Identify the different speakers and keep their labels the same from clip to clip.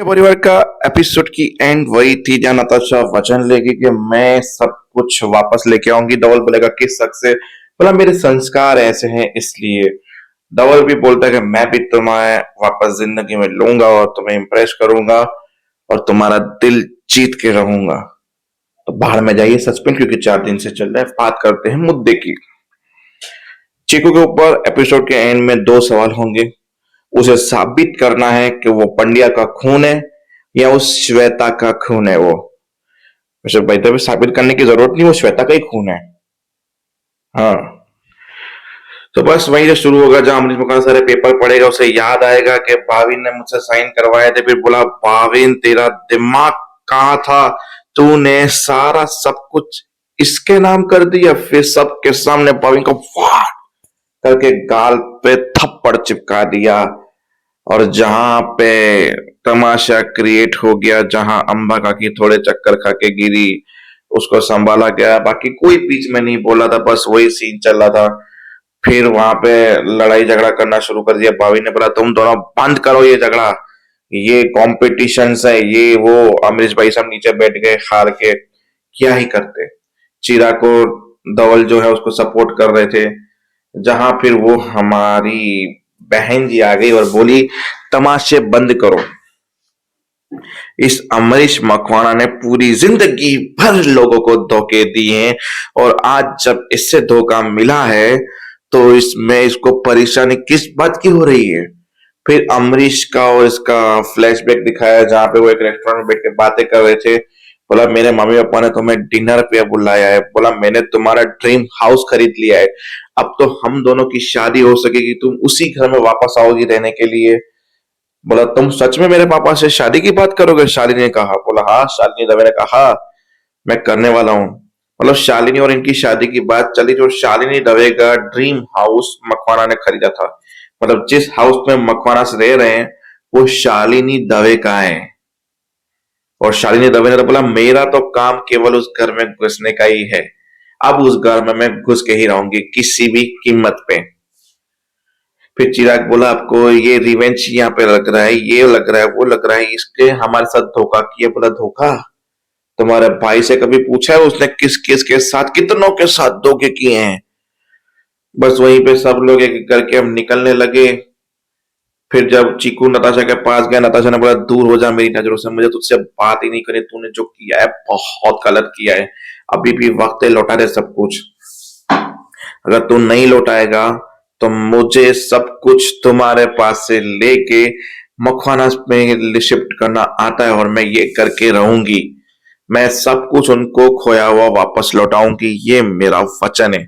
Speaker 1: परिवार का एपिसोड की एंड वही थी जहां नताशा वचन लेगी कि मैं सब कुछ वापस लेके आऊंगी। धवल बोलेगा किस हक से? बोला मेरे संस्कार ऐसे हैं इसलिए। धवल भी बोलता है कि मैं भी तुम्हें वापस जिंदगी में लूंगा और तुम्हें इम्प्रेस करूंगा और तुम्हारा दिल जीत के रहूंगा। तो बाहर में जाइए सस्पेंस, क्योंकि 4 दिन से चल रहा है। बात करते हैं मुद्दे की। चीकू के ऊपर एपिसोड के एंड में 2 सवाल होंगे। उसे साबित करना है कि वो पंड्या का खून है या उस श्वेता का खून है। वो वैसे भाई तो साबित करने की जरूरत नहीं, वो श्वेता का ही खून है। हाँ, तो बस वहीं से शुरू होगा जहां अमरीश मुखर्जी सारे पेपर पढ़ेगा। उसे याद आएगा कि भाविन ने मुझसे साइन करवाए थे। फिर बोला भाविन तेरा दिमाग कहाँ था? तूने सारा सब कुछ इसके नाम कर दिया। फिर सबके सामने भाविन को फाड़ करके गाल पे थप्पड़ चिपका दिया। और जहां पे तमाशा क्रिएट हो गया, जहां अंबा काकी थोड़े चक्कर खा के गिरी, उसको संभाला गया, बाकी कोई बीच में नहीं बोला था, बस वही सीन चल रहा था। फिर वहां पे लड़ाई झगड़ा करना शुरू कर दिया। भाभी ने बोला तुम दोनों बंद करो ये झगड़ा, ये कॉम्पिटिशन है ये वो। अमरीश भाई सब नीचे बैठ गए हार के। क्या ही करते। चिरा को धवल जो है उसको सपोर्ट कर रहे थे। जहां फिर वो हमारी बहन जी आ गई और बोली तमाशे बंद करो। इस अमरीश मकवाना ने पूरी जिंदगी भर लोगों को धोखे दिए हैं और आज जब इससे धोखा मिला है तो इसमें इसको परेशानी किस बात की हो रही है। फिर अमरीश का और इसका फ्लैशबैक दिखाया जहां पे वो एक रेस्टोरेंट में बैठ के बातें कर रहे थे। बोला मेरे मम्मी पापा ने तुम्हें डिनर पे बुलाया है। बोला मैंने तुम्हारा ड्रीम हाउस खरीद लिया है। अब तो हम दोनों की शादी हो सकेगी, तुम उसी घर में वापस आओगी रहने के लिए। बोला तुम सच में मेरे पापा से शादी की बात करोगे? शालिनी ने कहा। बोला हाँ, शालिनी दवे ने कहा मैं करने वाला हूँ। मतलब शालिनी और इनकी शादी की बात चली। जो शालिनी दवे का ड्रीम हाउस मकवाना ने खरीदा था, मतलब जिस हाउस में मकवाना से रह रहे हैं वो शालिनी दवे का है। और शालिनी दवे ने तो बोला मेरा तो काम केवल उस घर में घुसने का ही है। अब उस घर में मैं घुस के ही रहूंगी किसी भी कीमत पे। फिर चिराग बोला आपको ये रिवेंज यहाँ पे लग रहा है, ये लग रहा है, वो लग रहा है, इसके हमारे साथ धोखा किया। बोला धोखा? तुम्हारे भाई से कभी पूछा है उसने किस किस के साथ, कितनों के साथ धोखे किए हैं? बस वहीं पे सब लोग एक एक करके हम निकलने लगे। फिर जब चीकू नताशा के पास गया, नताशा ने बोला दूर हो जा मेरी नजरों से, मुझे तुझसे बात ही नहीं करी। तूने जो किया है बहुत गलत किया है। अभी भी वक्त है, लौटा दे सब कुछ। अगर तू नहीं लौटाएगा तो मुझे सब कुछ तुम्हारे पास से लेके मखवाना में शिफ्ट करना आता है और मैं ये करके रहूंगी। मैं सब कुछ उनको खोया हुआ वापस लौटाऊंगी, ये मेरा वचन है।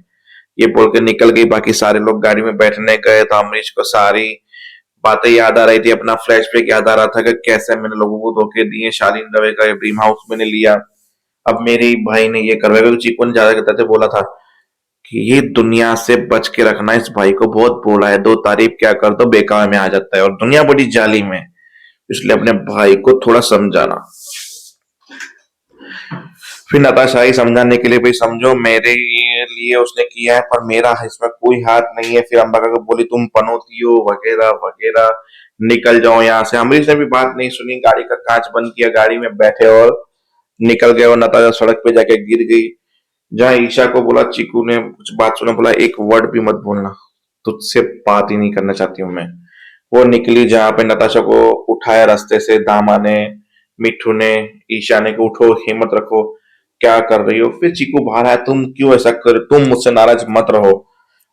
Speaker 1: ये बोल के निकल गई। बाकी सारे लोग गाड़ी में बैठने गए तो अमरीश को सारी बातें याद आ रही थी। अपना फ्लैशबैक याद आ रहा था कि कैसे मैंने लोगों को धोखे दिए। शालीन दवे का ड्रीम हाउस मैंने लिया, अब मेरे भाई ने ये करवाया। क्योंकि चीकू ने ज्यादा कहते थे, बोला था कि ये दुनिया से बच के रखना। इस भाई को बहुत बोला है, दो तारीफ क्या कर दो बेकार में आ जाता है और दुनिया बड़ी जालिम है, इसलिए अपने भाई को थोड़ा समझाना। फिर नताशा ही समझाने के लिए भाई समझो मेरे लिए उसने किया है पर मेरा इसमें कोई हाथ नहीं है। फिर अंबा को बोली तुम पनौती हो वगैरह वगैरह, निकल जाओ यहाँ से। अमरीश ने भी बात नहीं सुनी, गाड़ी का कांच बंद किया, गाड़ी में बैठे और निकल गए। और नताशा सड़क पे जाके गिर गई। जहां ईशा को बोला, चीकू ने कुछ बात सुना, बोला एक वर्ड भी मत बोलना, तुझसे बात ही नहीं करना चाहती हूँ मैं। वो निकली जहां पे नताशा को उठाया रास्ते से दामा ने, मिठू ने, ईशा ने को उठो हिम्मत रखो, क्या कर रही हो। फिर चीकू बाहर आया, तुम क्यों ऐसा कर, तुम मुझसे नाराज मत रहो।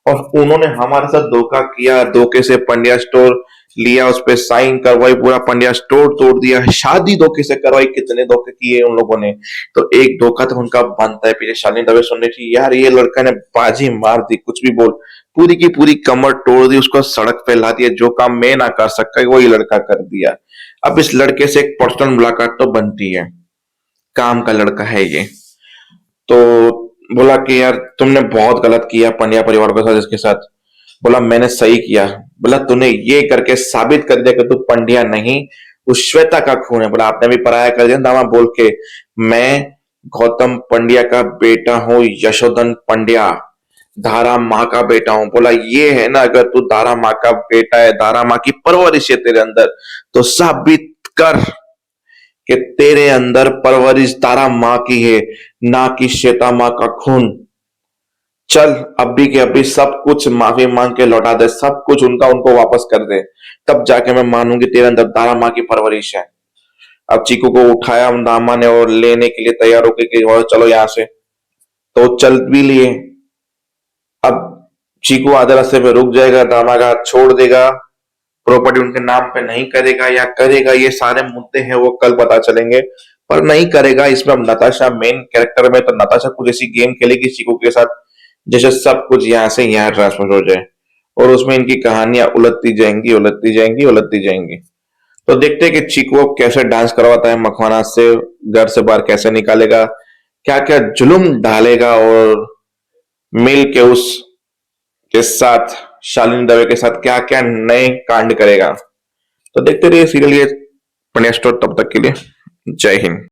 Speaker 1: और उन्होंने हमारे साथ धोखा किया, धोखे से पंड्या स्टोर लिया, उस पर साइन करवाई, पूरा पंड्या स्टोर तोड़ दिया, शादी धोखे से करवाई। कितने धोखे किए उन लोगों ने, तो एक धोखा तो उनका बनता है। पीछे शालीन दवे सुन रही थी, यार ये लड़का ने बाजी मार दी, कुछ भी बोल, पूरी की पूरी कमर तोड़ दी, उसको सड़क पे ला दिया। जो काम मैं ना कर सका वो ये लड़का कर दिया। अब इस लड़के से एक पर्सनल मुलाकात तो बनती है, काम का लड़का है ये। तो बोला कि यार तुमने बहुत गलत किया पंड्या परिवार के साथ, इसके साथ। बोला मैंने सही किया। बोला तूने ये करके साबित कर दिया कि तू पंड्या नहीं उस श्वेता का खून है। बोला आपने भी पराया कर दिया दावा बोल के। मैं गौतम पंड्या का बेटा हूँ, यशोधन पंड्या, धारा माँ का बेटा हूं। बोला ये है ना, अगर तू धारा माँ का बेटा है, धारा माँ की परवरिश है तेरे अंदर, तो साबित कर। कि तेरे अंदर परवरिश तारा माँ की है, ना कि श्वेता माँ का खून। चल अभी के अभी सब कुछ माफी मांग के लौटा दे, सब कुछ उनका उनको वापस कर दे, तब जाके मैं मानूंगी तेरे अंदर तारा माँ की परवरिश है। अब चीकू को उठाया दामा ने और लेने के लिए तैयार होकर कि और चलो यहाँ से, तो चल भी लिए। अब चीकू आधे रास्ते पे रुक जाएगा, दामा का हाथ छोड़ देगा, प्रॉपर्टी उनके नाम पे नहीं करेगा या करेगा, ये सारे मुद्दे हैं वो कल पता चलेंगे, पर नहीं करेगा। इसमें अब नताशा मेन कैरेक्टर में, तो नताशा कुछ ऐसी गेम खेलेगी चीकू के साथ जैसे सब कुछ यहाँ से यहाँ ट्रांसफर हो जाए, और उसमें इनकी कहानियां उलटती जाएंगी उलटती जाएंगी उलटती जाएंगी। तो देखते हैं कि चीकू अब कैसे डांस करवाता है मखवाना से, घर से बाहर कैसे निकालेगा, क्या क्या जुल्म डालेगा, और मिल के उस के साथ शालीन दवे के साथ क्या क्या नए कांड करेगा। तो देखते रहिए सीरियल ये पनेस्टो, तब तक के लिए जय हिंद।